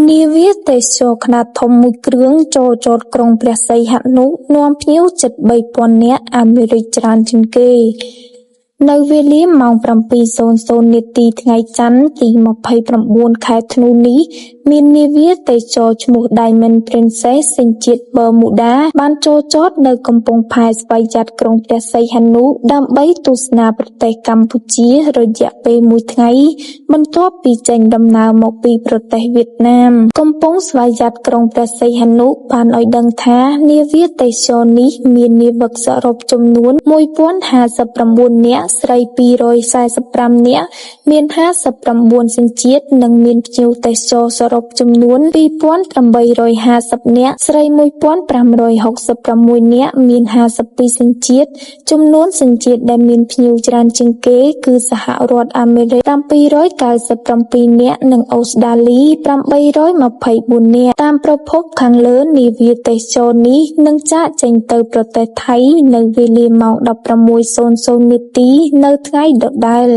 នាវាទេសចរខ្នាតធំមួយគ្រឿងចូលចតក្រុងព្រះសីហនុនាំភ្ញៀវជិត 3,000 នាក់អាមេរិកច្រើនជាងគេនៅវេលាម៉ោង 7:00 នាទីថ្ងៃច័ន្ទទី 29 ខែធ្នូនេះមាននាវាទេសចរឈ្មោះ Diamond Princess សញ្ជាតិប៊ឺមូដាបានចូលចតនៅកំពង់ផែស្វយ័តក្រុងព្រះសីហនុដើម្បីទស្សនាប្រទេសកម្ពុជារយៈពេលមួយថ្ងៃបន្ទាប់ពីចេញដំណើរមកពីប្រទេសវៀតណាមកំពង់ស្វយ័តក្រុងព្រះសីហនុបានឲ្យដឹងថានាវាទេសចរនេះមាននាវិកសរុបចំនួន 1059 នាក់ស្រី245នាក់មាន59សញ្ជាតិនិងមានភ្ញៀវទេសចរសរុបចំនួន 2850 នាក់ស្រី1566នាក់មាន52សញ្ជាតិចំនួនសញ្ជាតិដែលមានភ្ញៀវច្រើនជាងគេគឺសហរដ្ឋអាមេរិក797នាក់និងអូស្ត្រាលី824នាក់តាមប្រភពខាងលើនាវាទេសចរនេះនឹងចាកចេញទៅប្រទេសថៃនៅវេលាម៉ោង 16:00 នាទីនៅថ្ងៃដដែល